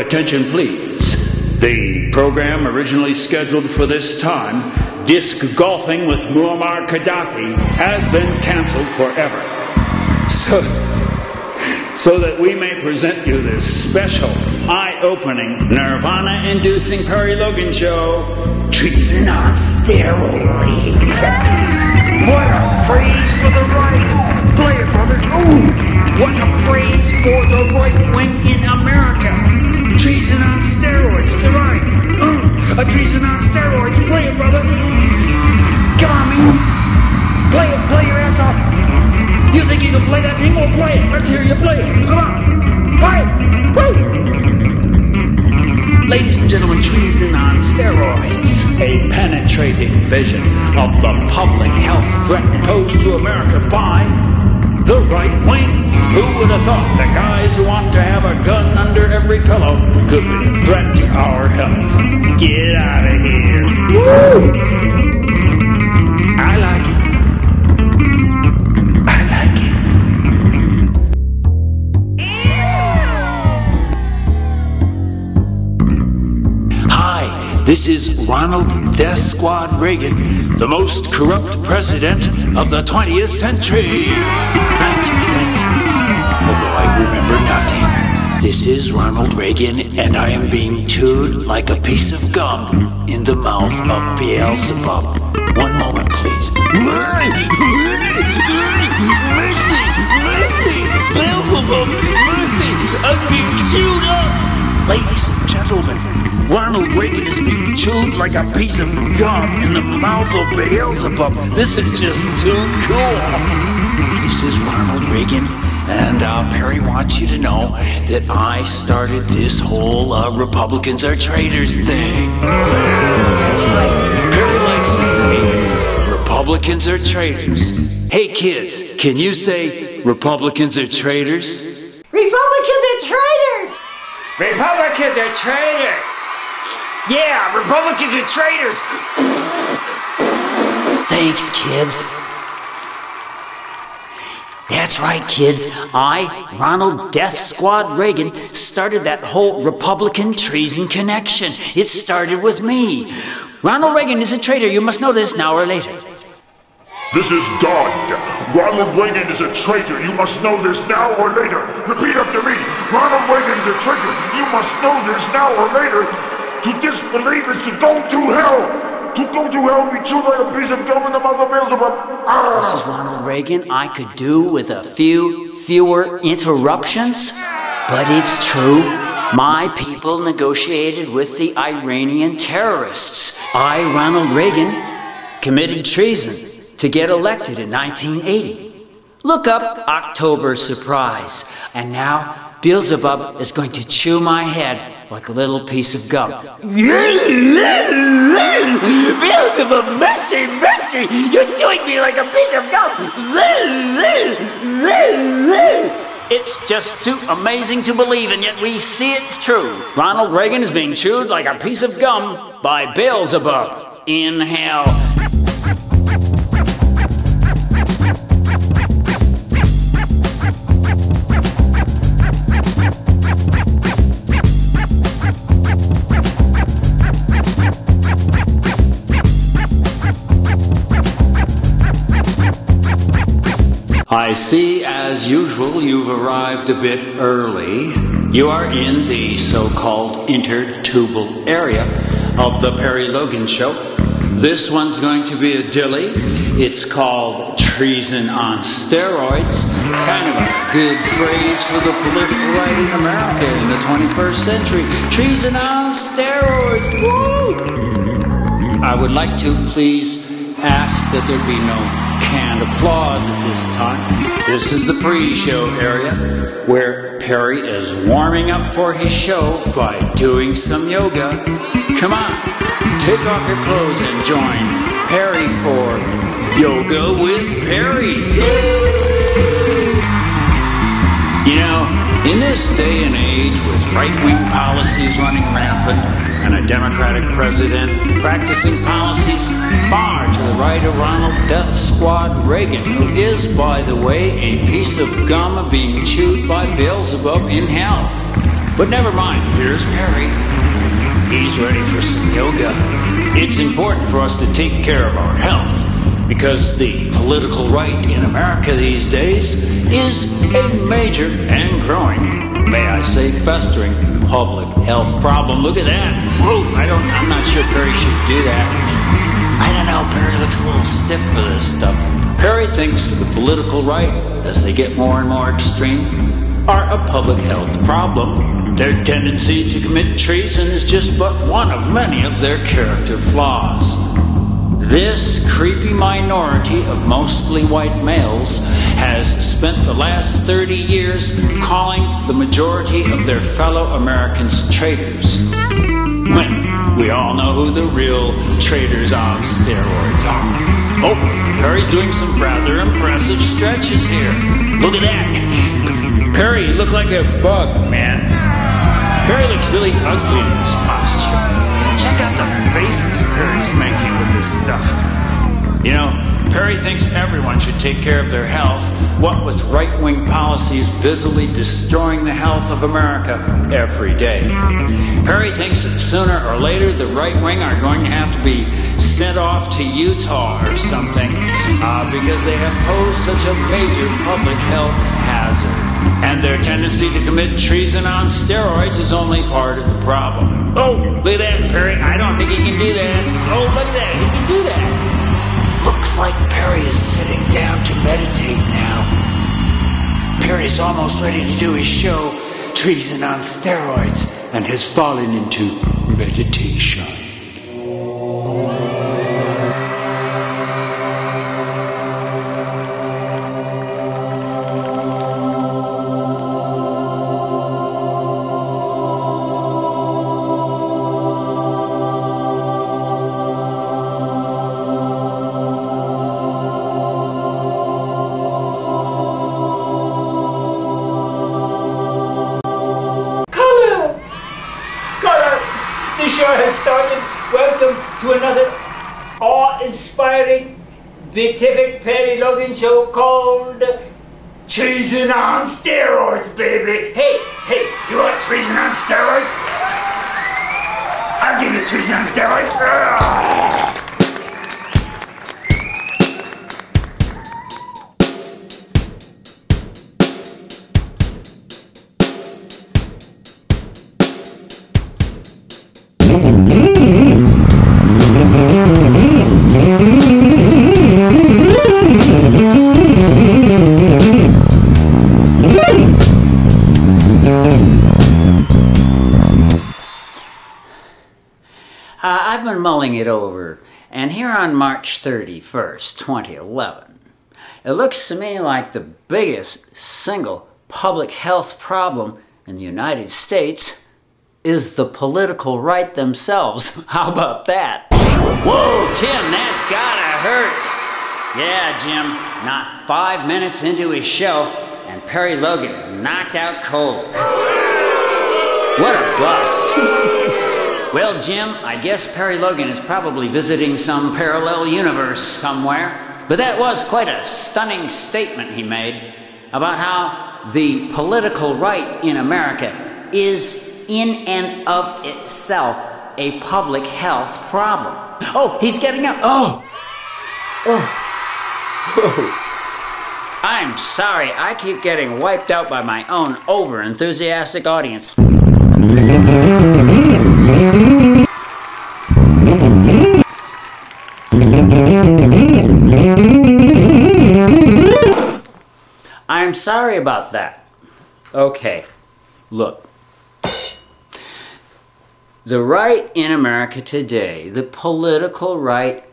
attention, please. The program originally scheduled for this time, Disc Golfing with Muammar Gaddafi, has been canceled forever. So that we may present you this special, eye-opening, nirvana-inducing Perry Logan show, Treason on Steroids. What a phrase for the right! Play it, brother! Ooh! What a phrase for the right wing in America! Treason on steroids, you're right! A treason on steroids, play it, brother! Come on, man! Play your ass off! You think you can play that thing? Well, play it! Let's hear you play it! Come on! Play it! Woo! Ladies and gentlemen, Treason on Steroids. A penetrating vision of the public health threat posed to America by the right wing. Who would have thought that guys who want to have a gun under every pillow could be a threat to our health? Get out of here. Woo! I like it. I like it. Hi, this is Ronald Death Squad Reagan, the most corrupt president of the 20th century. Thank you. Although I remember nothing. This is Ronald Reagan, and I am being chewed like a piece of gum in the mouth of Beelzebub. One moment, please. Mercy! Beelzebub! Mercy! I'm being chewed up! Ladies and gentlemen, Ronald Reagan is being chewed like a piece of gum in the mouth of Beelzebub. This is just too cool. This is Ronald Reagan, and Perry wants you to know that I started this whole Republicans are traitors thing. That's right. Perry likes to say Republicans are traitors. Hey kids, can you say Republicans are traitors? Republicans are traitors! Republicans are traitors! Yeah, Republicans are traitors! Thanks, kids. That's right, kids. I, Ronald Death Squad Reagan, started that whole Republican treason connection. It started with me. Ronald Reagan is a traitor. You must know this now or later. This is God. Ronald Reagan is a traitor. You must know this now or later. Repeat after me. Ronald Reagan is a traitor. You must know this now or later. To disbelieve is to go to hell. To go to hell and be chewed like a piece of gum in the mouth of Beelzebub. This is Ronald Reagan. I could do with a fewer interruptions, but it's true. My people negotiated with the Iranian terrorists. I, Ronald Reagan, committed treason to get elected in 1980. Look up October Surprise. And now Beelzebub is going to chew my head like a little piece of gum. Beelzebub, mercy! You're chewing me like a piece of gum! It's just too amazing to believe, and yet we see it's true. Ronald Reagan is being chewed like a piece of gum by Beelzebub in hell. I see, as usual, you've arrived a bit early. You are in the so-called intertubal area of the Perry Logan Show. This one's going to be a dilly. It's called Treason on Steroids. Kind of a good phrase for the political right in America in the 21st century. Treason on Steroids. Woo! I would like to please ask that there be no canned applause at this time. This is the pre-show area where Perry is warming up for his show by doing some yoga. Come on, take off your clothes and join Perry for Yoga with Perry. You know, in this day and age with right-wing policies running rampant and a Democratic president practicing policies far to the right of Ronald Death Squad Reagan, who is, by the way, a piece of gum being chewed by Beelzebub in hell. But never mind, here's Perry. He's ready for some yoga. It's important for us to take care of our health because the political right in America these days is a major and growing, may I say festering, public health problem. Look at that. Whoa, I'm not sure Perry should do that. I don't know, Perry looks a little stiff for this stuff. Perry thinks the political right, as they get more and more extreme, are a public health problem. Their tendency to commit treason is just but one of many of their character flaws. This creepy minority of mostly white males has spent the last 30 years calling the majority of their fellow Americans traitors, when we all know who the real traitors on steroids are. Oh, Perry's doing some rather impressive stretches here. Look at that. Perry, you look like a bug, man. Perry looks really ugly in this posture. Check out the faces Perry's making with this stuff. You know, Perry thinks everyone should take care of their health, what with right-wing policies busily destroying the health of America every day. Perry thinks that sooner or later the right-wing are going to have to be sent off to Utah or something because they have posed such a major public health hazard. And their tendency to commit treason on steroids is only part of the problem. Oh, look at that, Perry. I don't think he can do that. Oh, look at that. He can do that. Looks like Perry is sitting down to meditate now. Perry's almost ready to do his show, Treason on Steroids, and has fallen into meditation. The show has started. Welcome to another awe-inspiring, beatific Perry Logan show called Treason on Steroids, baby. Hey, you want treason on steroids? I'll give you treason on steroids. I've been mulling it over, and here on March 31st, 2011, it looks to me like the biggest single public health problem in the United States is the political right themselves. How about that? Whoa, Tim, that's gotta hurt. Yeah, Jim, not 5 minutes into his show, and Perry Logan is knocked out cold. What a bust. Well, Jim, I guess Perry Logan is probably visiting some parallel universe somewhere. But that was quite a stunning statement he made about how the political right in America is in and of itself a public health problem. Oh, he's getting up. Oh. I'm sorry, I keep getting wiped out by my own over-enthusiastic audience. I'm sorry about that. Okay, look. The right in America today, the political right,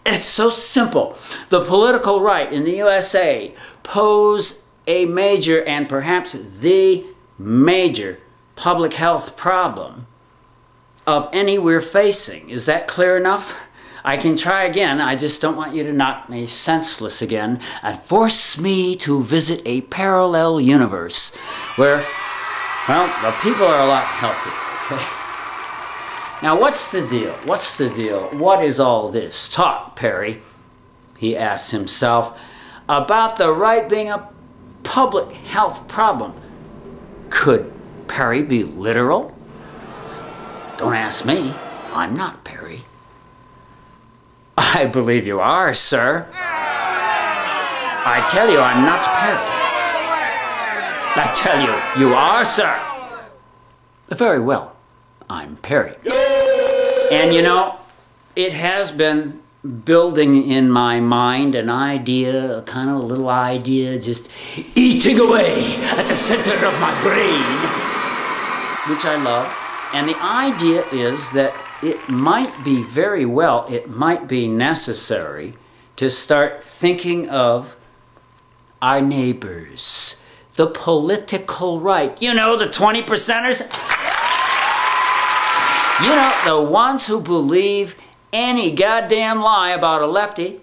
it's so simple. The political right in the USA pose a major and perhaps the major public health problem of any we're facing. Is that clear enough? I can try again. I just don't want you to knock me senseless again and force me to visit a parallel universe where, well, the people are a lot healthier, okay? Now, what's the deal? What's the deal? What is all this talk, Perry? He asks himself, about the right being a public health problem. Could Perry be literal? Don't ask me. I'm not Perry. I believe you are, sir. I tell you, I'm not Perry. I tell you, you are, sir. Very well. I'm Perry. And you know, it has been building in my mind an idea, a kind of a little idea, just eating away at the center of my brain, which I love. And the idea is that it might be very well, it might be necessary to start thinking of our neighbors, the political right. You know, the 20%ers? You know, the ones who believe any goddamn lie about a lefty.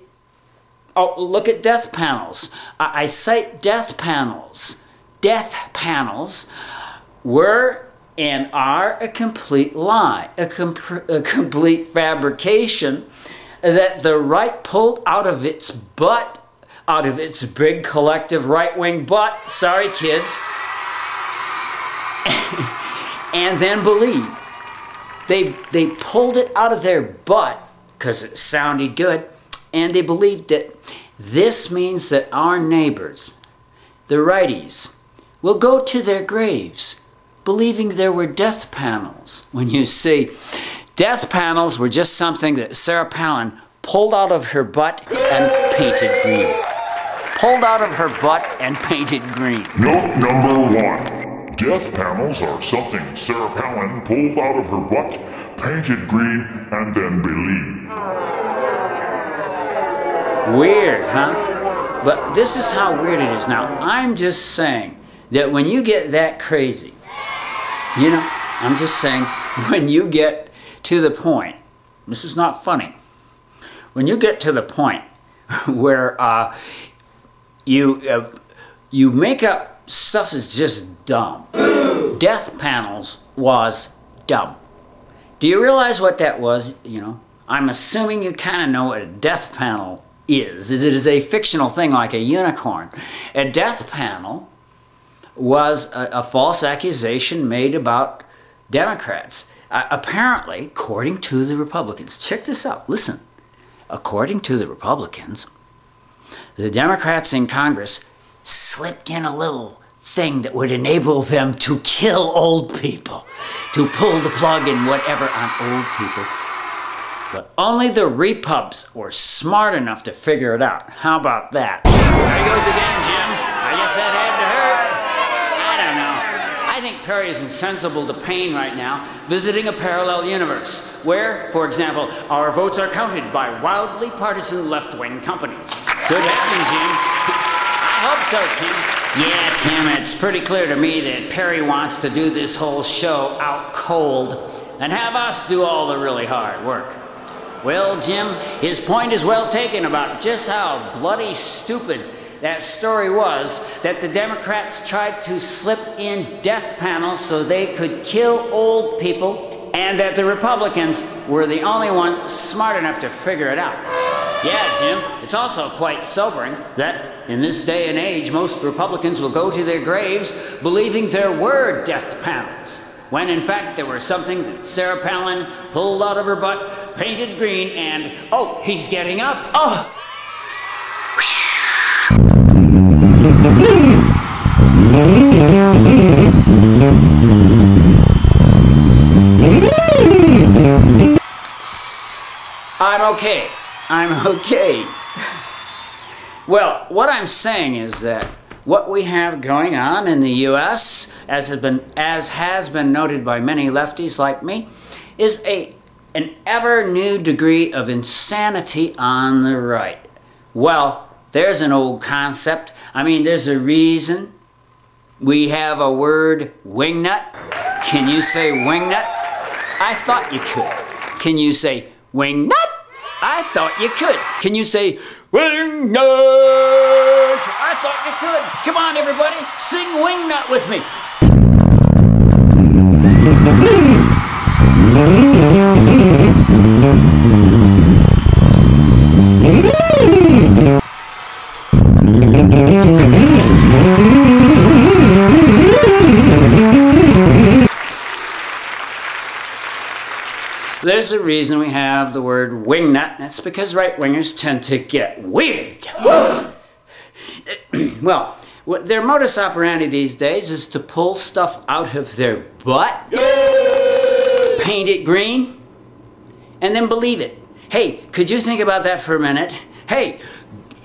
Oh, look at death panels. I cite death panels. Death panels were and are a complete lie, a complete fabrication that the right pulled out of its butt, out of its big collective right-wing butt, sorry kids, and then believed. They pulled it out of their butt because it sounded good, and they believed it. This means that our neighbors, the righties, will go to their graves believing there were death panels. When you see, death panels were just something that Sarah Palin pulled out of her butt and painted green. Pulled out of her butt and painted green. Note number 1. Death panels are something Sarah Palin pulled out of her butt, painted green, and then believed. Weird, huh? But this is how weird it is. Now, I'm just saying that when you get that crazy, you know, I'm just saying, when you get to the point, this is not funny, when you get to the point where you make up stuff that's just dumb. Death panels was dumb. Do you realize what that was? You know, I'm assuming you kind of know what a death panel is. It is a fictional thing like a unicorn. A death panel was a false accusation made about Democrats. Apparently, according to the Republicans, check this out, listen. According to the Republicans, the Democrats in Congress slipped in a little thing that would enable them to kill old people, to pull the plug and whatever on old people. But only the repubs were smart enough to figure it out. How about that? There he goes again, Jim. I guess that had to hurt. I don't know. I think Perry is insensible to pain right now, visiting a parallel universe where, for example, our votes are counted by wildly partisan left-wing companies. Could happen, Jim. I hope so, Tim. Yeah, Tim, it's pretty clear to me that Perry wants to do this whole show out cold and have us do all the really hard work. Well, Jim, his point is well taken about just how bloody stupid that story was that the Democrats tried to slip in death panels so they could kill old people, and that the Republicans were the only ones smart enough to figure it out. Yeah, Jim, it's also quite sobering that in this day and age, most Republicans will go to their graves believing there were death panels, when in fact there was something that Sarah Palin pulled out of her butt, painted green, and, oh, he's getting up. Oh! I'm okay. I'm okay. Well, what I'm saying is that what we have going on in the U.S., as has been noted by many lefties like me, is an ever new degree of insanity on the right. Well, there's an old concept. I mean, there's a reason we have a word, wingnut. Can you say wingnut? I thought you could. Can you say wingnut? I thought you could. Can you say wingnut? I thought you could. Come on, everybody, sing wingnut with me. there's a reason we have the word wingnut. That's because right-wingers tend to get weird. Well, their modus operandi these days is to pull stuff out of their butt, paint it green, and then believe it. Hey, could you think about that for a minute? Hey,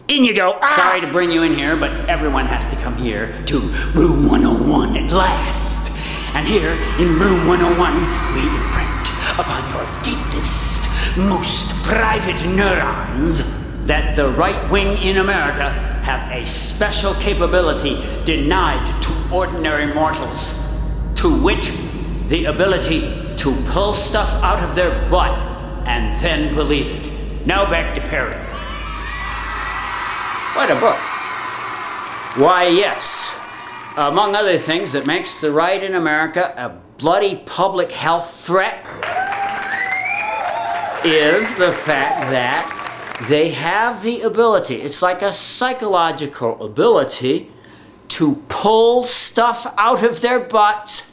in you go. Sorry to bring you in here, but everyone has to come here to room 101 at last. And here in room 101, we imprint upon your deepest, most private neurons that the right wing in America have a special capability denied to ordinary mortals. To wit, the ability to pull stuff out of their butt and then believe it. Now back to Perry. What a book. Why, yes. Among other things that makes the right in America a bloody public health threat is the fact that they have the ability, it's like a psychological ability, to pull stuff out of their butts,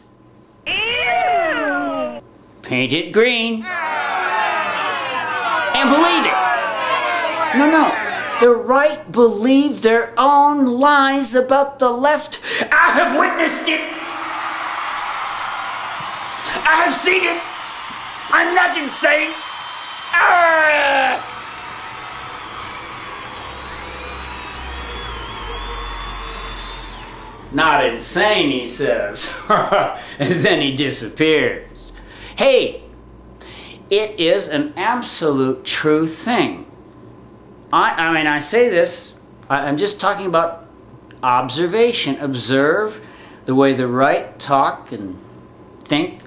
paint it green, and believe it. No. The right believe their own lies about the left. I have witnessed it. I have seen it. I'm not insane. Not insane, he says. And then he disappears. Hey, it is an absolute true thing. I mean, I say this, I'm just talking about observation. Observe the way the right talk and think,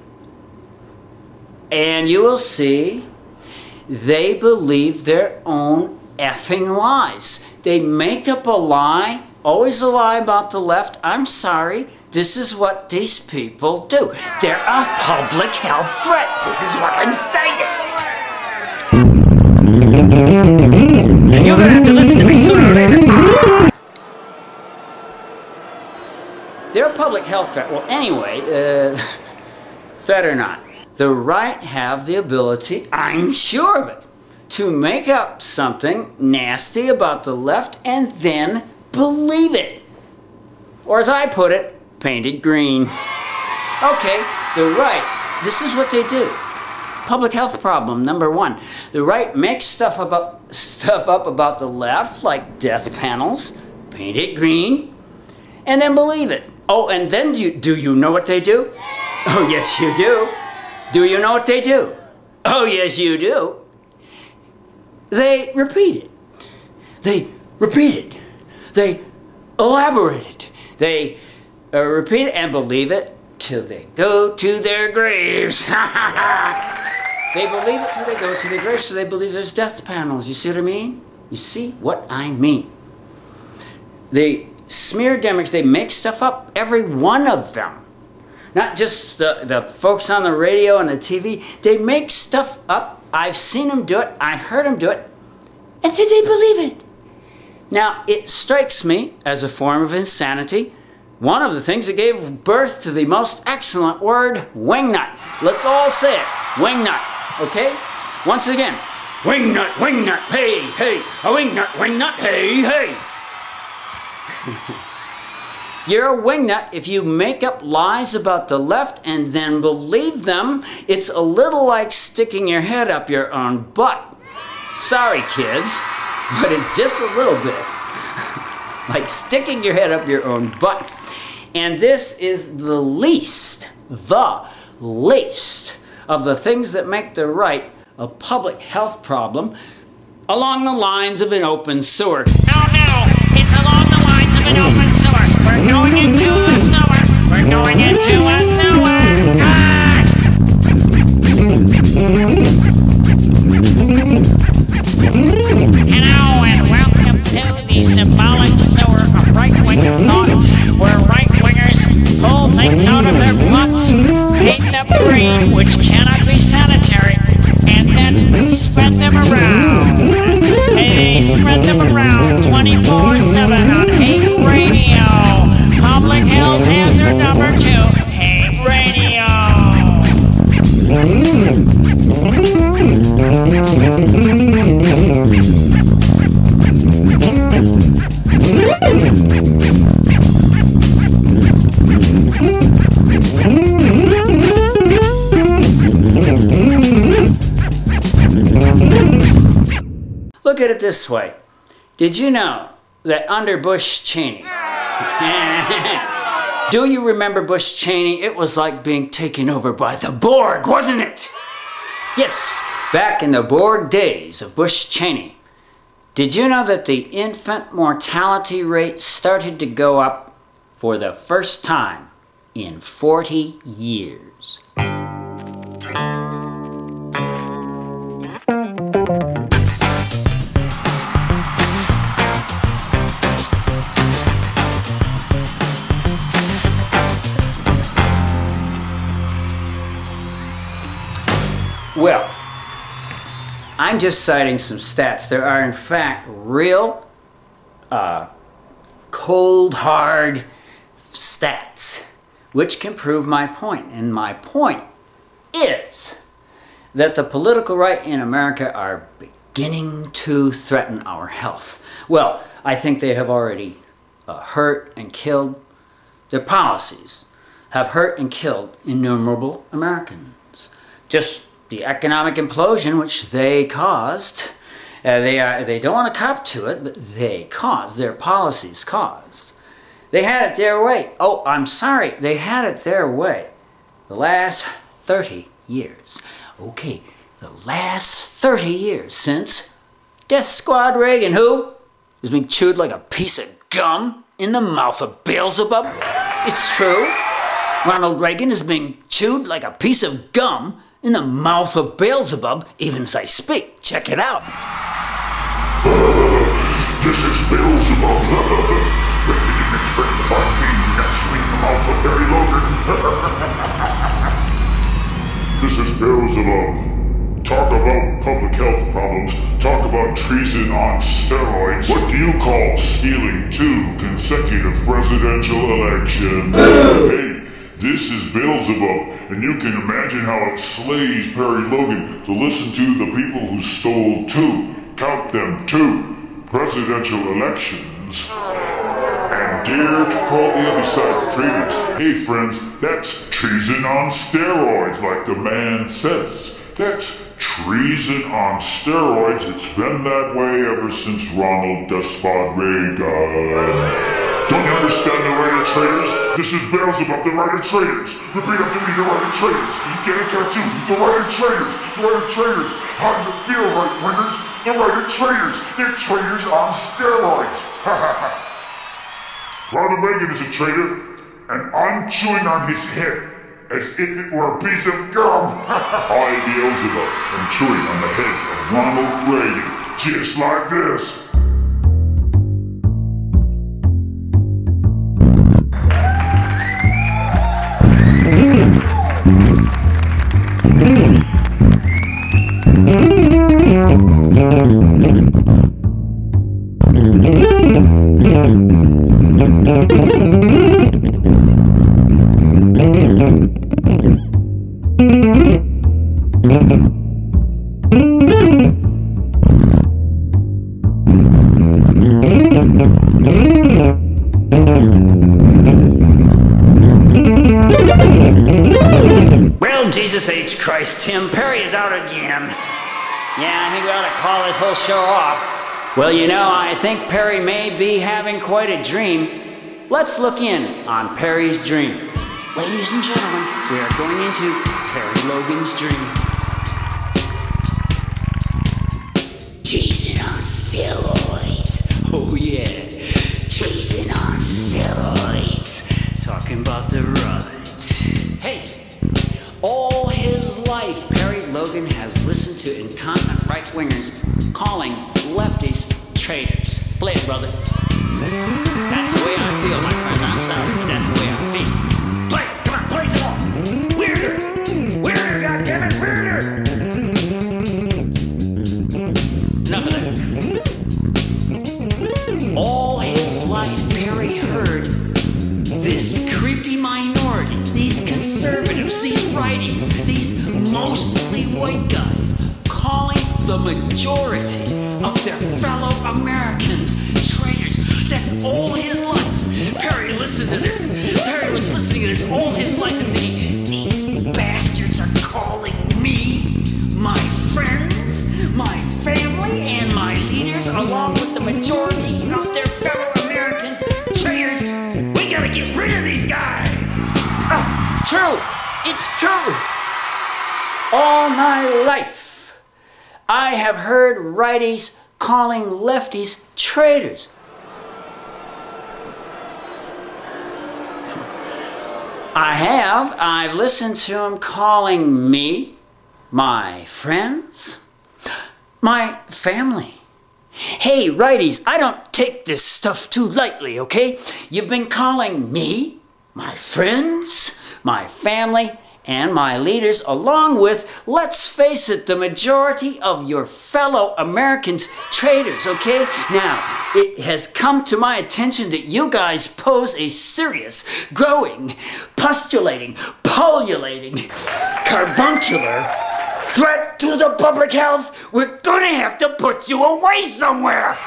and you will see they believe their own effing lies. They make up a lie, always a lie about the left. I'm sorry, this is what these people do. They're a public health threat. This is what I'm saying. You're gonna have to listen to me sooner or later. They're a public health threat. Well, anyway, threat or not, the right have the ability, I'm sure of it, to make up something nasty about the left and then believe it. Or as I put it, paint it green. Okay, the right, this is what they do. Public health problem number one. The right makes stuff up about the left, like death panels, paint it green, and then believe it. Oh, and then do you know what they do? Oh, yes, you do. Do you know what they do? Oh, yes, you do. They repeat it. They repeat it. They elaborate it. They repeat it and believe it till they go to their graves. They believe it till they go to their graves, so they believe there's death panels. You see what I mean? You see what I mean? They smear demics, they make stuff up, every one of them. Not just the folks on the radio and the TV. They make stuff up. I've seen them do it. I've heard them do it. And then they believe it. Now, it strikes me as a form of insanity. One of the things that gave birth to the most excellent word, wingnut. Let's all say it. Wingnut. Okay? Once again. Wingnut, wingnut, hey, hey. A wingnut, wingnut, hey, hey. You're a wingnut if you make up lies about the left and then believe them. It's a little like sticking your head up your own butt. Sorry, kids, but it's just a little bit like sticking your head up your own butt. And this is the least of the things that make the right a public health problem along the lines of an open sewer. No, it's along the lines of an open sewer. We're going into a sewer. We're going into a sewer. Ah! Hello and welcome to the symbolic sewer of right-wing thought, where right-wingers pull things out of their butts, paint them green, which cannot be sanitary, and then spread them around. They spread them around 24/7 on Hate Radio. Public health hazard number 2, Hate Radio. this way. Did you know that under Bush Cheney, do you remember Bush Cheney? It was like being taken over by the Borg, wasn't it? Yes, back in the Borg days of Bush Cheney. Did you know that the infant mortality rate started to go up for the first time in 40 years? Well, I'm just citing some stats. There are, in fact, real, cold, hard stats which can prove my point. And my point is that the political right in America are beginning to threaten our health. Well, I think they have already hurt and killed. Their policies have hurt and killed innumerable Americans. Just the economic implosion which they caused, they don't want to cop to it, but they caused, their policies caused. They had it their way. Oh, I'm sorry, they had it their way. The last 30 years. Okay, the last 30 years since Death Squad Reagan, who is being chewed like a piece of gum in the mouth of Beelzebub. It's true. Ronald Reagan is being chewed like a piece of gum in the mouth of Beelzebub, even as I speak. Check it out. This is Beelzebub. But you didn't expect to find me nestling in the mouth of Barry Logan. This is Beelzebub. Talk about public health problems. Talk about treason on steroids. What do you call stealing 2 consecutive presidential elections? Hey, this is Beelzebub, and you can imagine how it slays Perry Logan to listen to the people who stole 2, count them 2, presidential elections, and dare to call the other side traitors. Hey friends, that's treason on steroids, like the man says. That's treason on steroids. It's been that way ever since Ronald Despot Reagan. Don't you understand the right of traitors? This is Beelzebub, the right of traitors. Repeat after me, the right of traitors. Get a tattoo, the right of traitors. The right of traitors. How does it feel, right wingers? The right of traitors. They're traitors on steroids. Ronald Reagan is a traitor, and I'm chewing on his head as if it were a piece of gum. I, Beelzebub, am chewing on the head of Ronald Reagan, just like this. Well, Jesus H. Christ, Tim, Perry is out again. Yeah, I think we ought to call this whole show off. Well, you know, I think Perry may be having quite a dream. Let's look in on Perry's dream. Ladies and gentlemen, we are going into Perry Logan's dream. Treason on steroids. Oh yeah, treason on steroids. Talking about the right. Hey, all his life, Perry Logan has listened to incontinent right-wingers calling lefties traitors. Play it, brother. That's the way I feel, my friend. I'm sorry, but that's the way I feel. Play it. Come on, play some more. Weirder. Weirder, goddammit, weirder. Enough of that. All his life, Perry heard this creepy minority, these conservatives, these righties, these mostly white guys, calling the majority of their fellow Americans traitors. That's all his life. Perry listened to this. Perry was listening to this all his life, and these bastards are calling me, my friends, my family, and my leaders alike majority of their fellow Americans traitors. We gotta get rid of these guys. True. It's true. All my life, I have heard righties calling lefties traitors. I've listened to them calling me, my friends, my family. Hey, righties, I don't take this stuff too lightly, okay? You've been calling me, my friends, my family, and my leaders, along with, let's face it, the majority of your fellow Americans, traitors, okay? Now, it has come to my attention that you guys pose a serious, growing, postulating, pullulating, carbuncular threat to the public health. We're gonna have to put you away somewhere.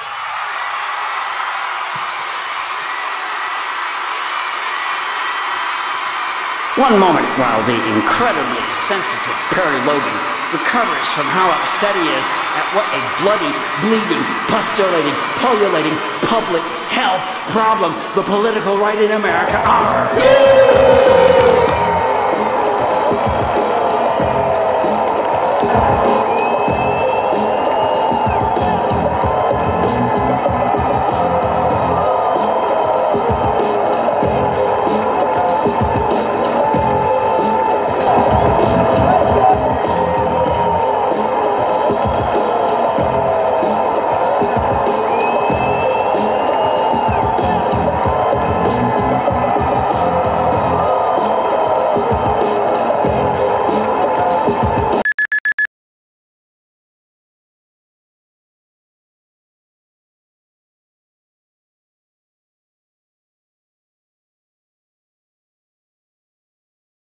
One moment while the incredibly sensitive Perry Logan recovers from how upset he is at what a bloody, bleeding, postulating, pullulating public health problem the political right in America are.